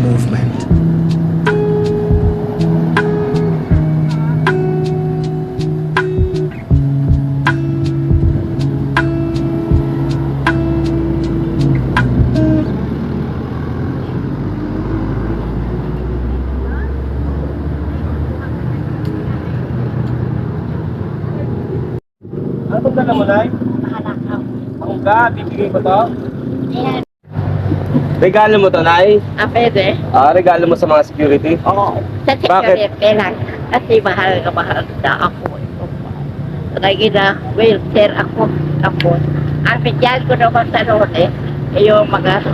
movement. Ano ba naman ay? Mahalakaw. Mangga, bibigay ko to. Ayan. Regalo mo to, Nay? Pwede? Regalo mo sa mga security? Oo. Sa Bakit? security lang. Kasi mahal na ako. Lagi na wheelchair ako. Ang bigyan ko naman sa noon yung mga